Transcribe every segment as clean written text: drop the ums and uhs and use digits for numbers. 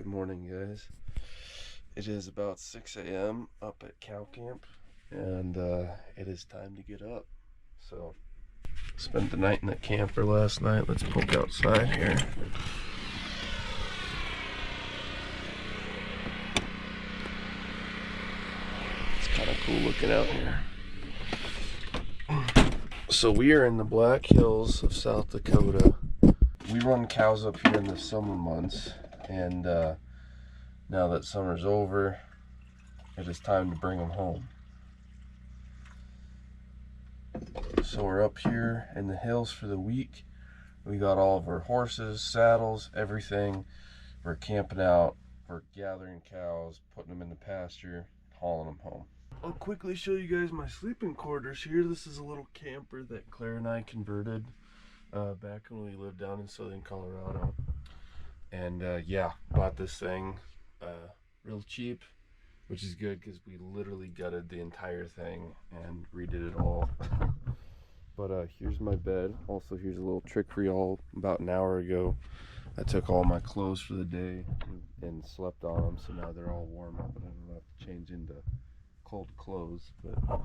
Good morning, guys. It is about 6 a.m. up at cow camp, and it is time to get up. So, spent the night in the camper last night. Let's poke outside here. It's kind of cool looking out here. So we are in the Black Hills of South Dakota. We run cows up here in the summer months, and now that summer's over, it is time to bring them home. So we're up here in the hills for the week. We got all of our horses, saddles, everything. We're camping out, we're gathering cows, putting them in the pasture, hauling them home. I'll quickly show you guys my sleeping quarters here. This is a little camper that Claire and I converted back when we lived down in southern Colorado. And yeah, bought this thing real cheap, which is good because we literally gutted the entire thing and redid it all. But here's my bed. Also, here's a little trick for y'all. About an hour ago, I took all my clothes for the day and slept on them, so now they're all warm up and I don't have to change into cold clothes. But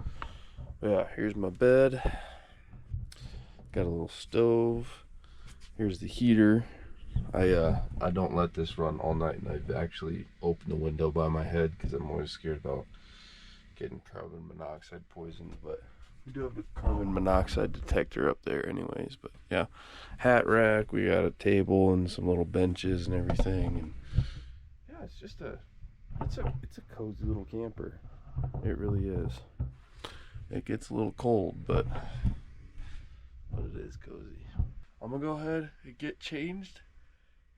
yeah, here's my bed. Got a little stove. Here's the heater. I don't let this run all night, and I've actually opened the window by my head because I'm always scared about getting carbon monoxide poisoned. But we do have a carbon monoxide detector up there anyways. But yeah, hat rack, we got a table and some little benches and everything, and yeah, it's just it's a cozy little camper. It really is. It gets a little cold, but it is cozy. I'm gonna go ahead and get changed,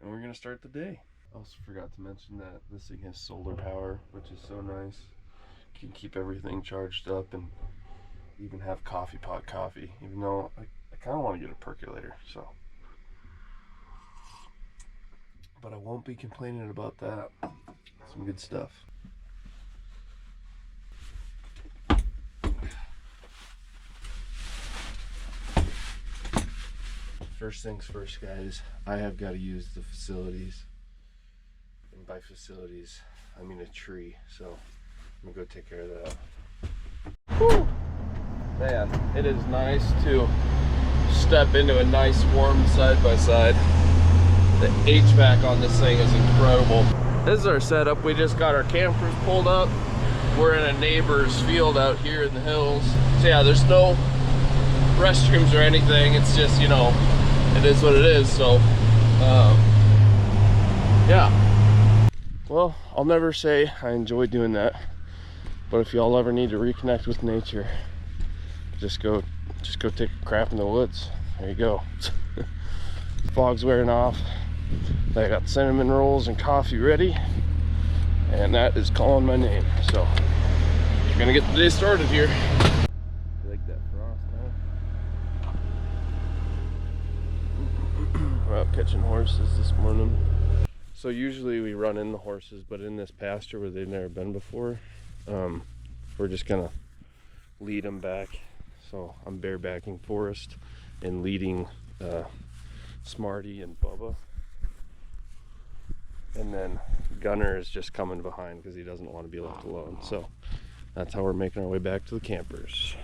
and we're gonna start the day. I also forgot to mention that this thing has solar power, which is so nice. You can keep everything charged up and even have coffee pot coffee, even though I kind of want to get a percolator, so. But I won't be complaining about that. Some good stuff. First things first, guys, I have got to use the facilities. And by facilities, I mean a tree. So I'm going to go take care of that. Whew. Man, it is nice to step into a nice warm side-by-side. The HVAC on this thing is incredible. This is our setup. We just got our campers pulled up. We're in a neighbor's field out here in the hills. So yeah, there's no restrooms or anything. It's just, you know, it is what it is. So yeah, well, I'll never say I enjoy doing that, but if y'all ever need to reconnect with nature, just go take a crap in the woods. There you go. Fog's wearing off. I got cinnamon rolls and coffee ready, and that is calling my name. So we're gonna get the day started here. You like that frost, huh? We're out catching horses this morning. So usually we run in the horses, but in this pasture where they've never been before, we're just gonna lead them back. So I'm barebacking Forrest and leading Smarty and Bubba. And then Gunner is just coming behind because he doesn't want to be left alone. So that's how we're making our way back to the campers.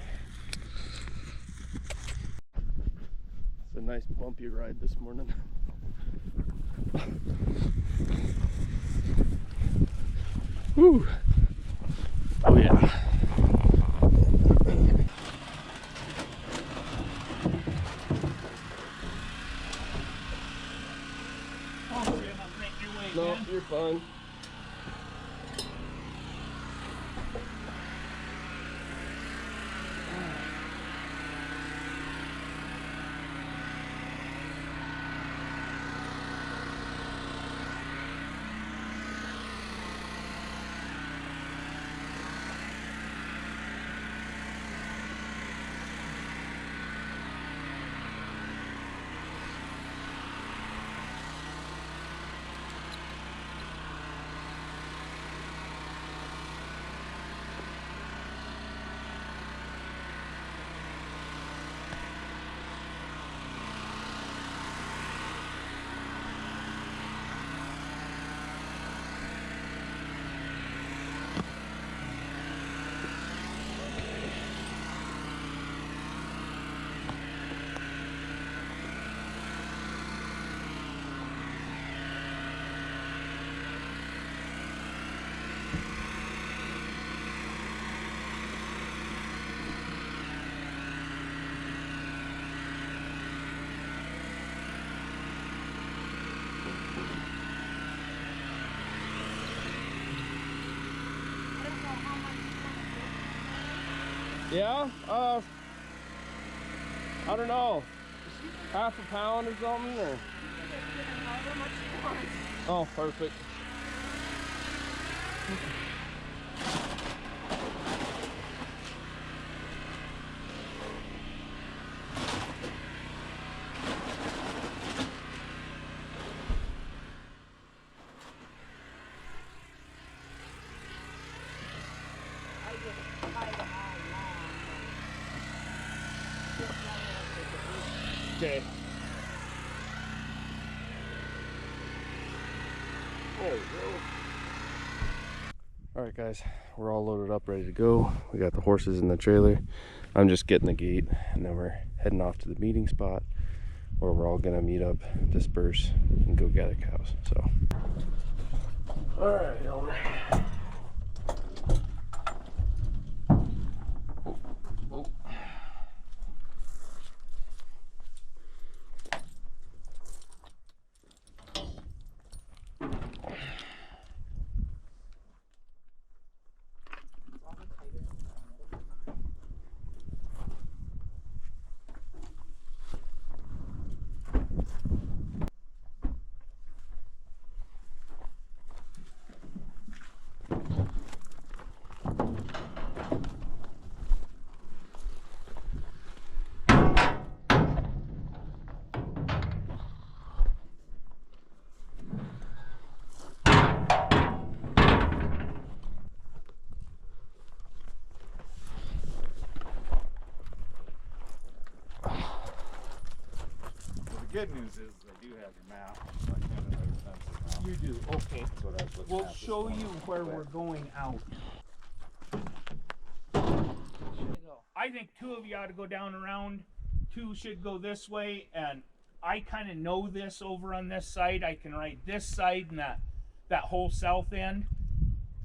It's a nice bumpy ride this morning. Woo! Oh yeah. No, you're fine. Yeah? I don't know. Half a pound or something, or? Oh, perfect. Okay. There we go. All right, guys, we're all loaded up, ready to go. We got the horses in the trailer. I'm just getting the gate, and then we're heading off to the meeting spot where we're all gonna meet up, disperse, and go gather cows. So, all right, Elmer. The good news is I do have your map. So I kind of know your fences now. You do, okay. That's what I was looking We'll at this show morning. you where we're going out. I think two of you ought to go down around. Two should go this way, and I kind of know this over on this side. I can ride this side and that whole south end.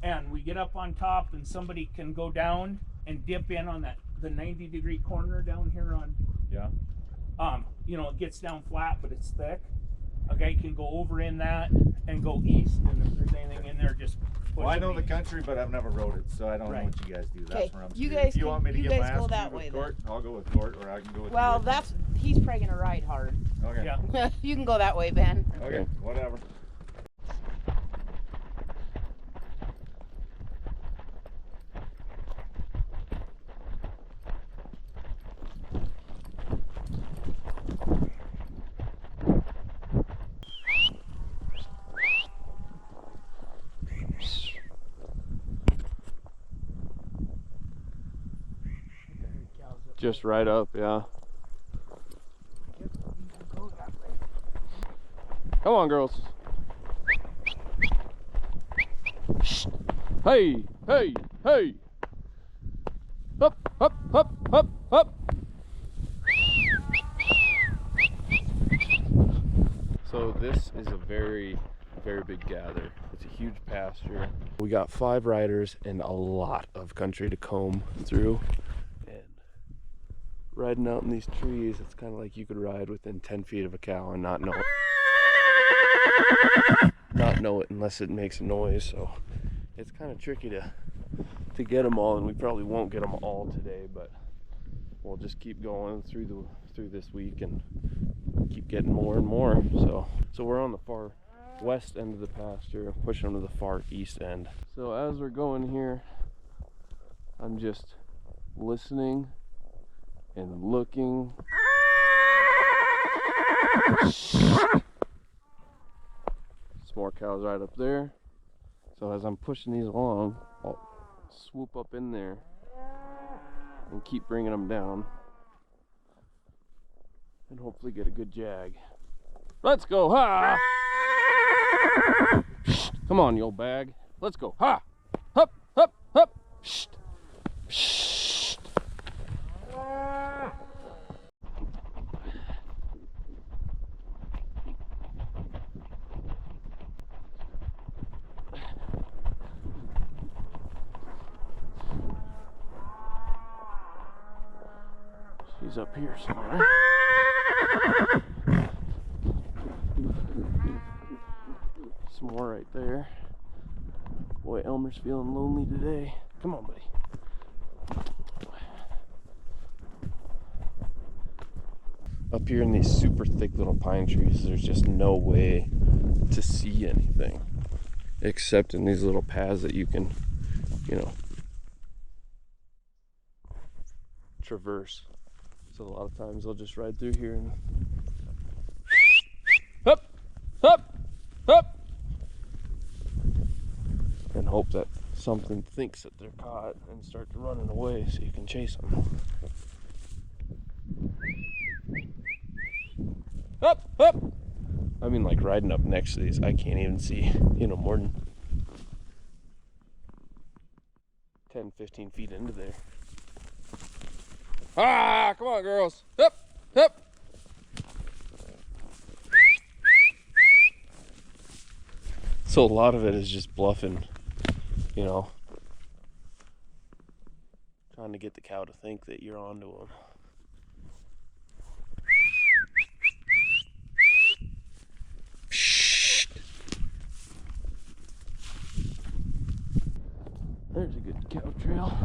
And we get up on top, and somebody can go down and dip in on the 90-degree corner down here on. Yeah. You know, it gets down flat, but it's thick. A guy can go over in that and go east, and if there's anything in there, just push Well, I it know the east. country, but I've never rode it, so I don't know Right. what you guys do. Okay, That's where I'm you curious. guys If you can- want me to you get guys my go ass that to way, Court, I'll go with Court, or I can go with Well, you. he's probably gonna ride hard. Okay. Yeah. You can go that way, Ben. Okay, whatever. Just right up, yeah. Come on, girls. Hey, hey, hey. Up, up, up, up, up. So this is a very big gather. It's a huge pasture. We got 5 riders and a lot of country to comb through. And riding out in these trees, it's kind of like you could ride within 10 feet of a cow and not know it unless it makes a noise. So it's kind of tricky to get them all, and we probably won't get them all today, but we'll just keep going through this week and keep getting more and more. So we're on the far west end of the pasture, pushing them to the far east end. So as we're going here, I'm just listening and looking. Some more cows right up there. So as I'm pushing these along, I'll swoop up in there and keep bringing them down and hopefully get a good jag. Let's go, ha! Come on, you old bag. Let's go, ha! Hup, hup, hup! Shh. Shh. She's up here somewhere. Some more right there. Boy, Elmer's feeling lonely today. Come on, buddy. Up here in these super thick little pine trees, there's just no way to see anything except in these little paths that you can, you know, traverse. So a lot of times I'll just ride through here and up, up, up, and hope that something thinks that they're caught and start running away so you can chase them. Up, up. I mean, like riding up next to these, I can't even see, you know, more than 10, 15 feet into there. Ah, come on, girls. Up, up. So a lot of it is just bluffing, you know, trying to get the cow to think that you're onto them. There's a good cow trail.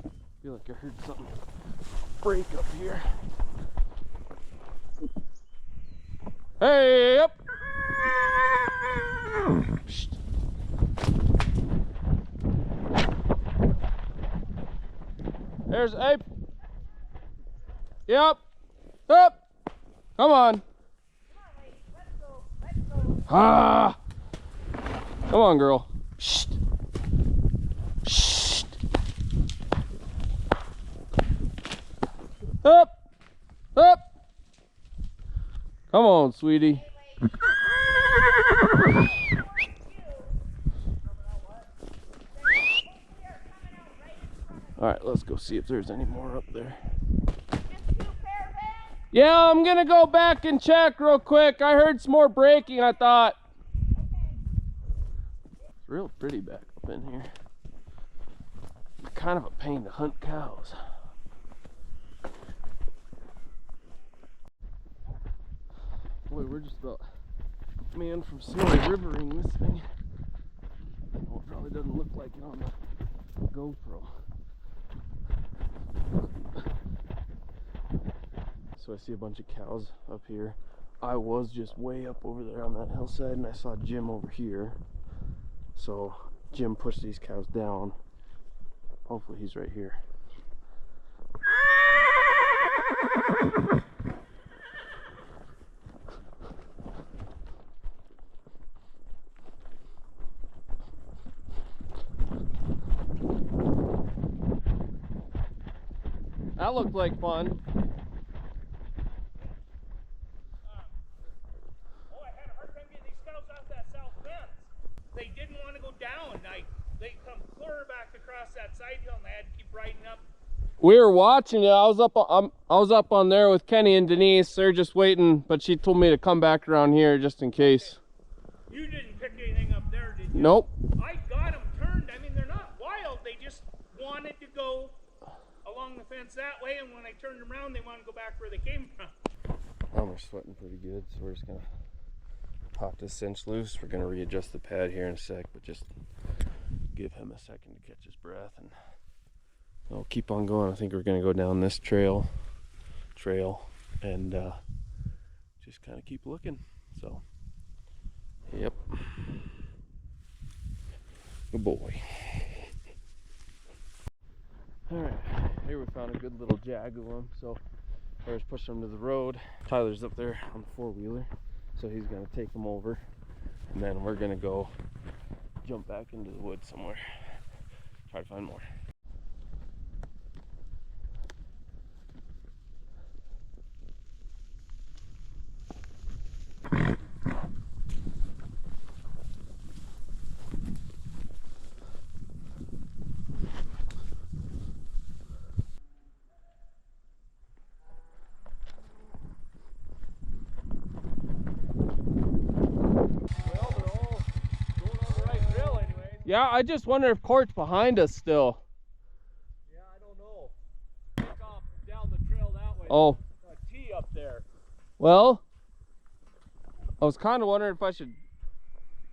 I feel like I heard something break up here. Hey, up! Shh. There's Ape. Yep. Up. Come on. Ah. Come on, girl. Shh. Shh. Up. Up. Come on, sweetie. All right, let's go see if there's any more up there. Yeah, I'm gonna go back and check real quick. I heard some more breaking, I thought. It's real pretty back up in here. Kind of a pain to hunt cows. Boy, we're just about man from Snowy Rivering this thing. Oh, it probably doesn't look like it on the GoPro. So I see a bunch of cows up here. I was just way up over there on that hillside and I saw Jim over here. So Jim pushed these cows down. Hopefully he's right here. That looked like fun. They didn't want to go down. They come clear back across that side hill and they had to keep riding up. We were watching it. I was up on there with Kenny and Denise. They're just waiting, but she told me to come back around here just in case. You didn't pick anything up there, did you? Nope. I got them turned. I mean, they're not wild. They just wanted to go along the fence that way, and when I turned them around, they wanted to go back where they came from. We're sweating pretty good, so we're just gonna pop this cinch loose. We're gonna readjust the pad here in a sec, but just give him a second to catch his breath, and I'll keep on going. I think we're gonna go down this trail, and just kind of keep looking. So, yep. Good boy. All right, here we found a good little jag of them. So I just push them to the road. Tyler's up there on the four-wheeler, so he's gonna take them over, and then we're gonna go jump back into the woods somewhere, try to find more. Yeah, I just wonder if Court's behind us still. Yeah, I don't know. Take off down the trail that way. Oh. A T up there. Well, I was kind of wondering if I should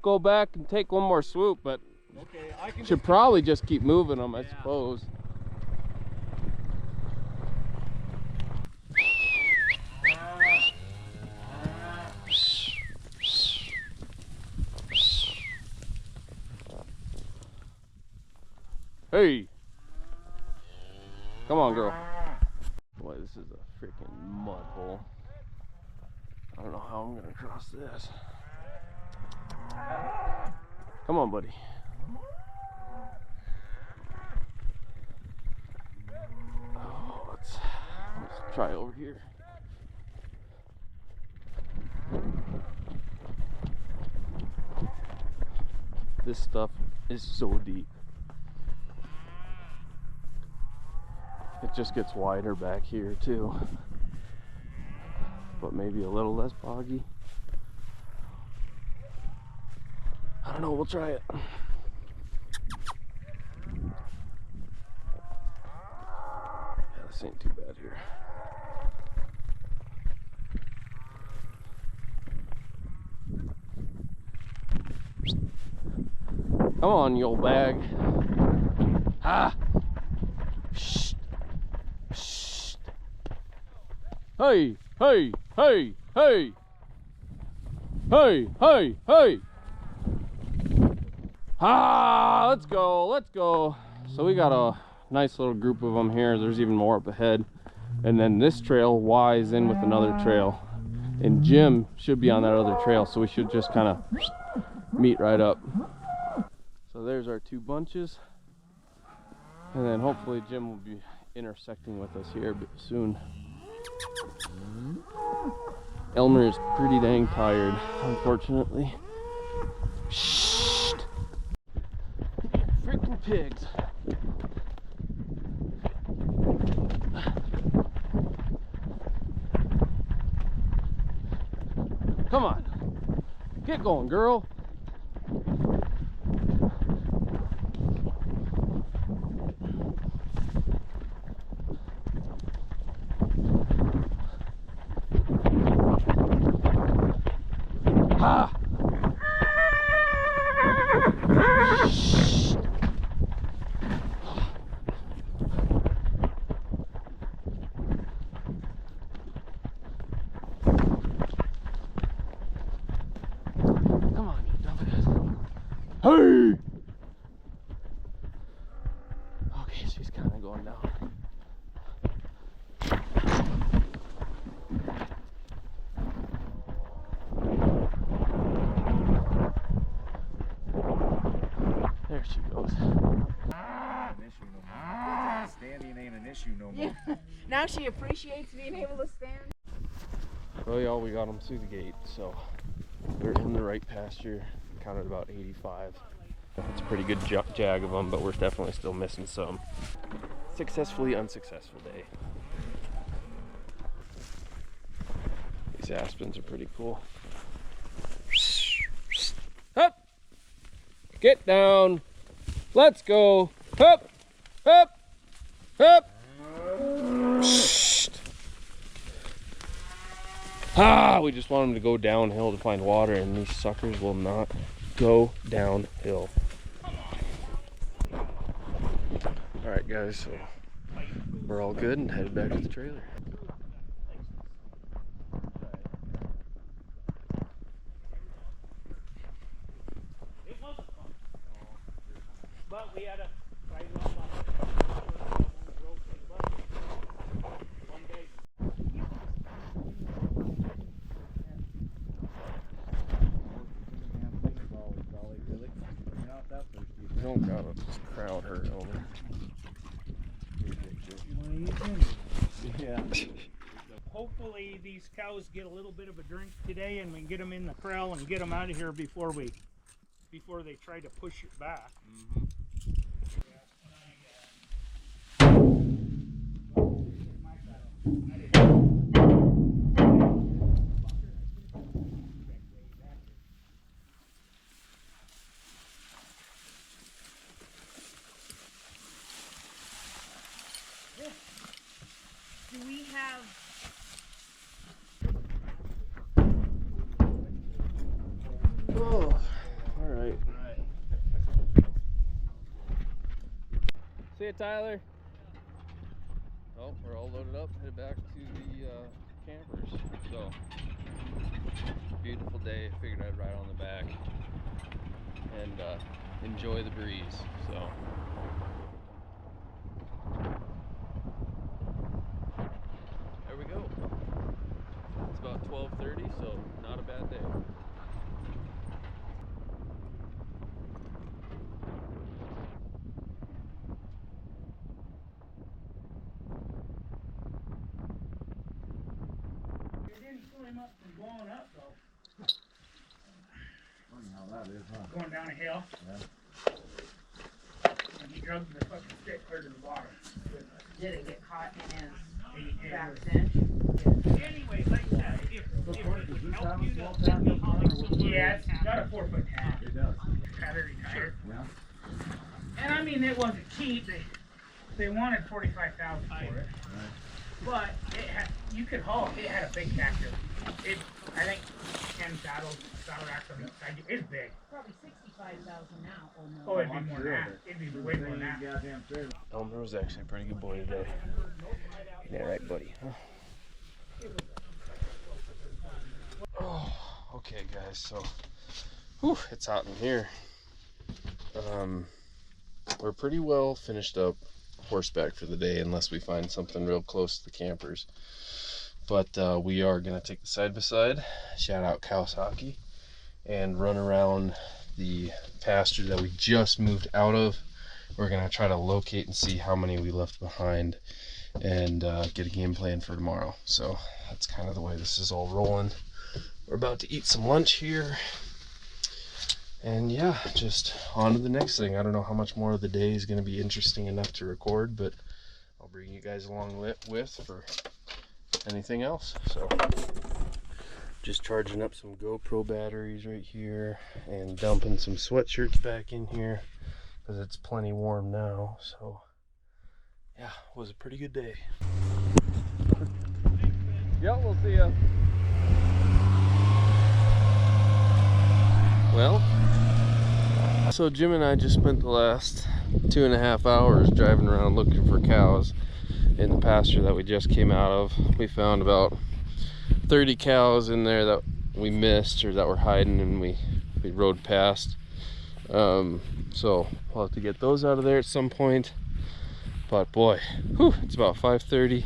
go back and take one more swoop, but Okay, I can should probably just keep moving them, I suppose. Hey! Come on, girl. Boy, this is a freaking mud hole. I don't know how I'm gonna cross this. Come on, buddy. Oh, let's try over here. This stuff is so deep. It just gets wider back here too, but maybe a little less boggy. I don't know, we'll try it. Yeah, this ain't too bad here. Come on, you old bag. Ah! Shh! Shh! Hey! Hey! Hey! Hey! Hey! Hey! Hey! Ah! Let's go! Let's go! So we got a nice little group of them here. There's even more up ahead. And then this trail Y's in with another trail. And Jim should be on that other trail, so we should just kind of meet right up. So there's our two bunches. And then hopefully Jim will be intersecting with us here soon. Elmer is pretty dang tired, unfortunately. Shh! Freaking pigs. Come on. Get going, girl. Ah! Come on, you dumbass. Hey! Okay, she's kind of going down. There she goes. Standing ain't an issue no more. Yeah. Now she appreciates being able to stand. Well, y'all, we got them through the gate, so we're in the right pasture. Counted about 85. It's a pretty good jag of them, but we're definitely still missing some. Successfully unsuccessful day. These aspens are pretty cool. Up! Get down! Let's go! Up! Up! Up! Ah! We just want them to go downhill to find water, and these suckers will not go downhill. Alright guys, so we're all good and headed back to the trailer. It wasn't fun. But we had a ride on one day. You don't gotta crowd her over. Yeah. Hopefully these cows get a little bit of a drink today and we can get them in the corral and get them out of here before they try to push it back. Do we have... Oh, right, Tyler? Well, we're all loaded up, headed back to the campers. So, beautiful day. Figured I'd ride on the back and enjoy the breeze. So, there we go. It's about 12:30, so not a bad day. It didn't slow him up from blowing up though. Funny how that is, huh? Going down a hill. Yeah. And he drugged the fucking stick clear to the bottom. Did it get caught in his It back was- cinch? Anyway, like that, if Does it this would have help a you small to tap in front, or what's it? yeah, it's got a 4-foot tap. It does. Battery tire. Yeah. And I mean, it wasn't cheap. They wanted $45,000 for it. Right. But it had, you could haul. It had a big tractor. It, I think, 10 saddle racks on the side. It's big. Probably 65,000 now. Oh no. Oh, it'd be more than that. It'd be way more than that. Goddamn trailer. Elmer was actually a pretty good boy today. Yeah, right, buddy. Oh, okay, guys. So, whew, it's hot in here. We're pretty well finished up horseback for the day, unless we find something real close to the campers. But we are gonna take the side by side. Shout out Kawasaki, and run around the pasture that we just moved out of. We're gonna try to locate and see how many we left behind, and get a game plan for tomorrow. So that's kind of the way this is all rolling. We're about to eat some lunch here, and yeah, just on to the next thing. I don't know how much more of the day is going to be interesting enough to record, but I'll bring you guys along with for anything else. So just charging up some GoPro batteries right here, and dumping some sweatshirts back in here because it's plenty warm now. So yeah, it was a pretty good day. Yeah, we'll see ya. Well, so Jim and I just spent the last 2.5 hours driving around looking for cows in the pasture that we just came out of. We found about 30 cows in there that we missed, or that were hiding, and we rode past. So we'll have to get those out of there at some point. But boy, whew, it's about 5:30.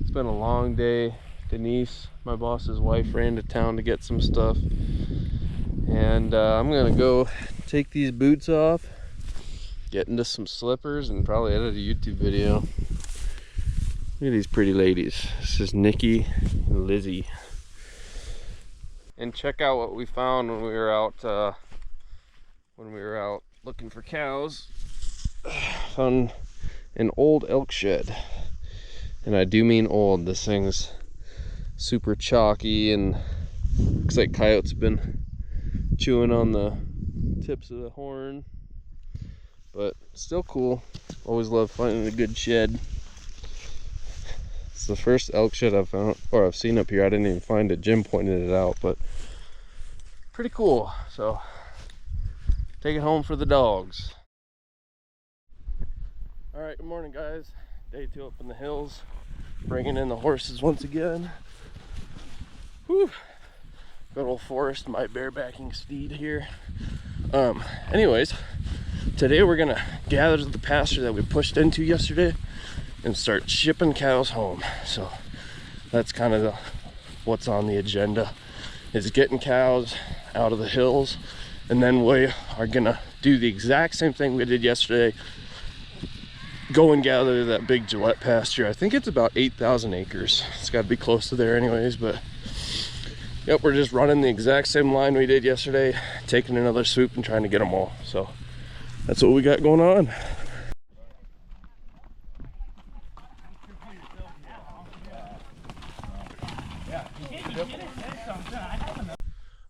It's been a long day. Denise, my boss's wife, ran to town to get some stuff. And I'm gonna go take these boots off, get into some slippers, and probably edit a YouTube video. Look at these pretty ladies. This is Nikki and Lizzie. And check out what we found when we were out looking for cows. Found an old elk shed, and I do mean old. This thing's super chalky, and looks like coyotes have been chewing on the tips of the horn, but still cool. Always love finding a good shed. It's the first elk shed I've found, or I've seen up here. I didn't even find it. Jim pointed it out, but pretty cool. So take it home for the dogs. All right, good morning, guys. Day 2 up in the hills, bringing in the horses once again. Whew. Good old Forrest, my barebacking steed here. Anyways, today we're gonna gather the pasture that we pushed into yesterday and start shipping cows home. So that's kind of what's on the agenda, is getting cows out of the hills, and then we are gonna do the exact same thing we did yesterday. Go and gather that big Gillette pasture. I think it's about 8,000 acres. It's got to be close to there anyways, but yep, we're just running the exact same line we did yesterday, taking another swoop and trying to get them all. So that's what we got going on.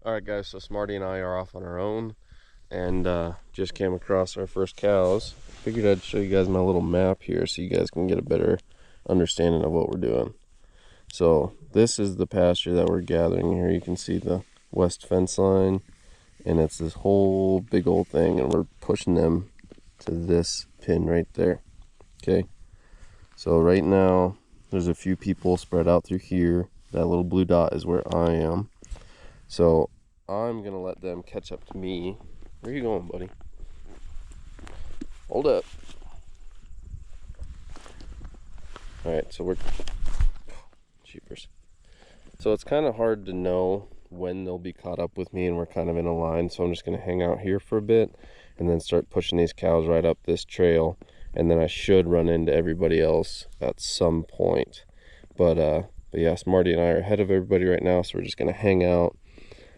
All right, guys, so Smarty and I are off on our own, and just came across our first cows. Figured I'd show you guys my little map here so you guys can get a better understanding of what we're doing. So this is the pasture that we're gathering here. You can see the west fence line, and it's this whole big old thing, and we're pushing them to this pin right there. Okay, so right now there's a few people spread out through here. That little blue dot is where I am. So I'm gonna let them catch up to me. Where are you going, buddy? Hold up. All right, so we're cheapers. So it's kind of hard to know when they'll be caught up with me, and we're kind of in a line. So I'm just gonna hang out here for a bit and then start pushing these cows right up this trail. And then I should run into everybody else at some point. But yeah, Smarty and I are ahead of everybody right now. So we're just gonna hang out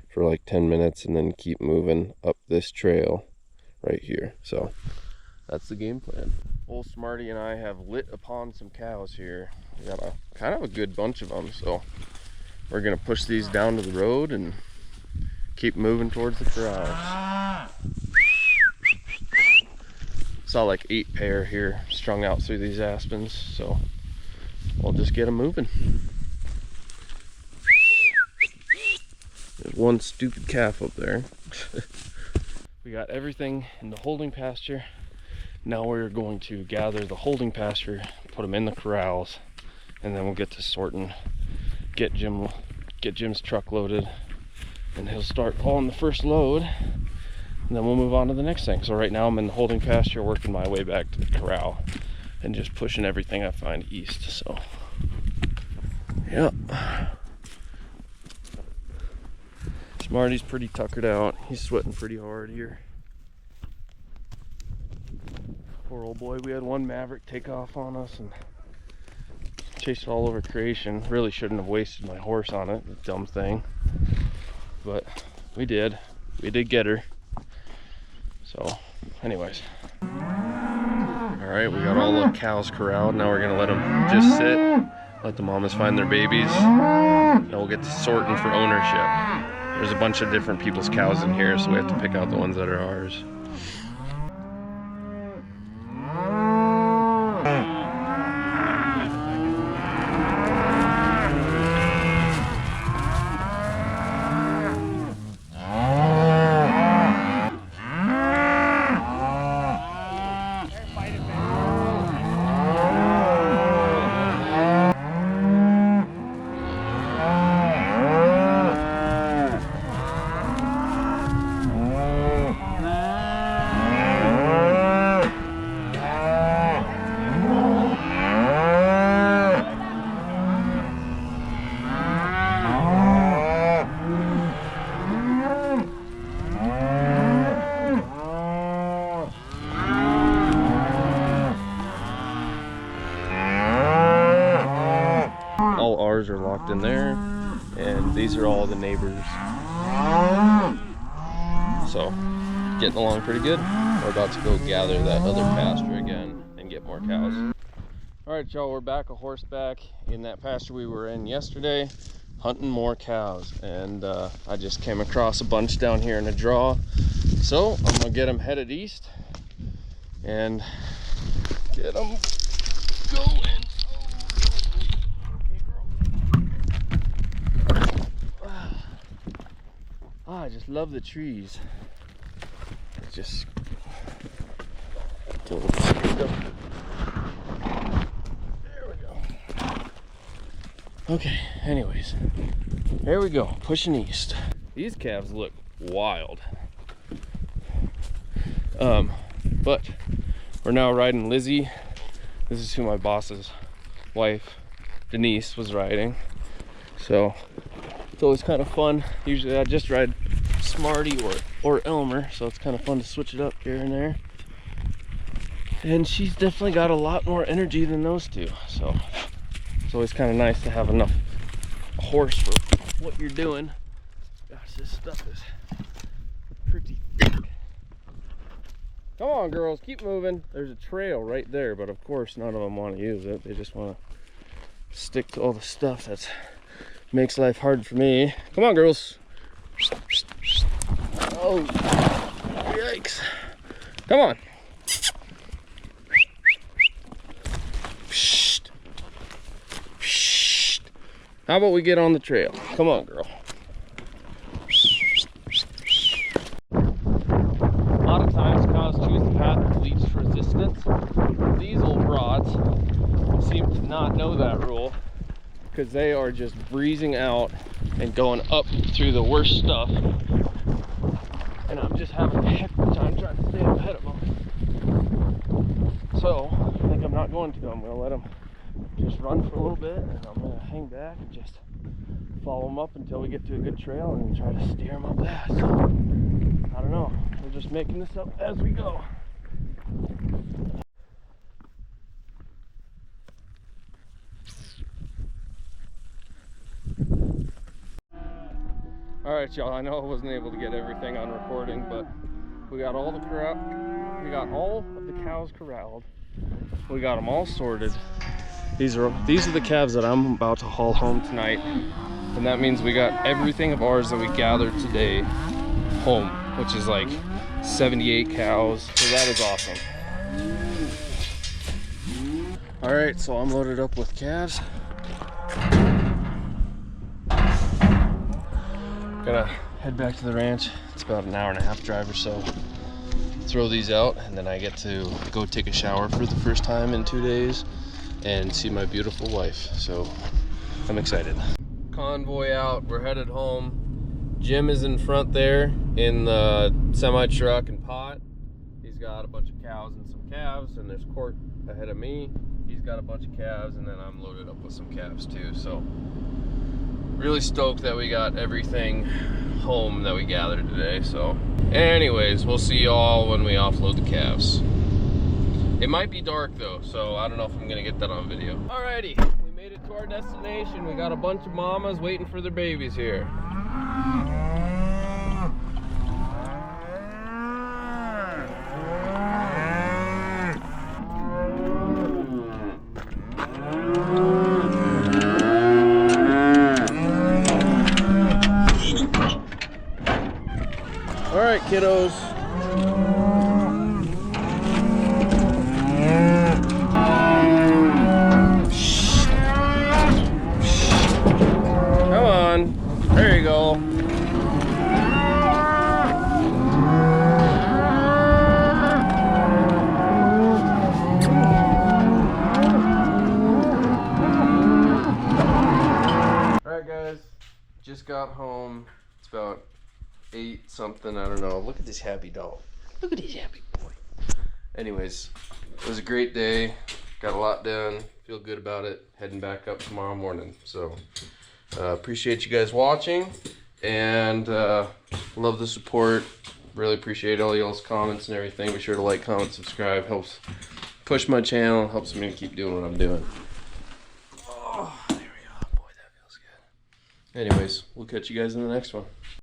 for like 10 minutes and then keep moving up this trail right here. So that's the game plan. Old Smarty and I have lit upon some cows here. We got a kind of a good bunch of them, so we're gonna push these down to the road and keep moving towards the corrals. Saw like 8 pair here strung out through these aspens, so we'll just get them moving. There's one stupid calf up there. We got everything in the holding pasture. Now we're going to gather the holding pasture, put them in the corrals, and then we'll get to sorting, get Jim's truck loaded, and he'll start hauling the first load, and then we'll move on to the next thing. So right now I'm in the holding pasture, working my way back to the corral and just pushing everything I find east. So yeah, Smarty's pretty tuckered out. He's sweating pretty hard here. Poor old boy. We had one Maverick take off on us and chased it all over creation. Really shouldn't have wasted my horse on it, the dumb thing. But we did get her. So anyways. Alright, we got all the cows corralled. Now we're gonna let them just sit, let the mamas find their babies, and we'll get to sorting for ownership. There's a bunch of different people's cows in here, so we have to pick out the ones that are ours. Are locked in there, and these are all the neighbors, so getting along pretty good. We're about to go gather that other pasture again and get more cows. All right, y'all, we're back a horseback in that pasture we were in yesterday, hunting more cows, and I just came across a bunch down here in a draw, so I'm gonna get them headed east and get them going. I just love the trees. It's just there we go. Okay, anyways, here we go, pushing east. These calves look wild. But we're now riding Lizzie. This is who my boss's wife, Denise, was riding. So it's always kind of fun. Usually I just ride Smarty or Elmer, so it's kind of fun to switch it up here and there. And she's definitely got a lot more energy than those two, so it's always kind of nice to have enough horse for what you're doing. Gosh, this stuff is pretty thick. Come on, girls, keep moving. There's a trail right there, but of course none of them want to use it. They just want to stick to all the stuff that makes life hard for me. Come on, girls. Oh, yikes. Come on. How about we get on the trail? Come on, girl. A lot of times cows choose the path of least resistance. These old broads spots seem to not know that rule, because they are just breezing out and going up through the worst stuff. And I'm just having a heck of a time trying to stay ahead of them. So I think I'm not going to. I'm going to let them just run for a little bit, and I'm going to hang back and just follow them up until we get to a good trail and try to steer them up that. So I don't know. We're just making this up as we go. All right, y'all. I know I wasn't able to get everything on recording, but we got all of the cows corralled. We got them all sorted. These are the calves that I'm about to haul home tonight, and that means we got everything of ours that we gathered today home, which is like 78 cows. So that is awesome. All right, so I'm loaded up with calves. Gonna head back to the ranch. It's about an hour and a half drive or so. Throw these out, and then I get to go take a shower for the first time in 2 days and see my beautiful wife. So I'm excited. Convoy out, we're headed home. Jim is in front there in the semi truck and pot. He's got a bunch of cows and some calves, and there's Court ahead of me. He's got a bunch of calves, and then I'm loaded up with some calves too. So really stoked that we got everything home that we gathered today. So anyways, we'll see y'all when we offload the calves. It might be dark though, so I don't know if I'm gonna get that on video. Alrighty, we made it to our destination. We got a bunch of mamas waiting for their babies here. All right, kiddos. Come on. There you go. All right, guys. Just got home. It's about 8 something, I don't know. Look at this happy dog. Look at this happy boy. Anyways, it was a great day. Got a lot done. Feel good about it. Heading back up tomorrow morning. So appreciate you guys watching, and love the support. Really appreciate all y'all's comments and everything. Be sure to like, comment, subscribe. Helps push my channel. Helps me to keep doing what I'm doing. Oh, there we go. Boy, that feels good. Anyways, we'll catch you guys in the next one.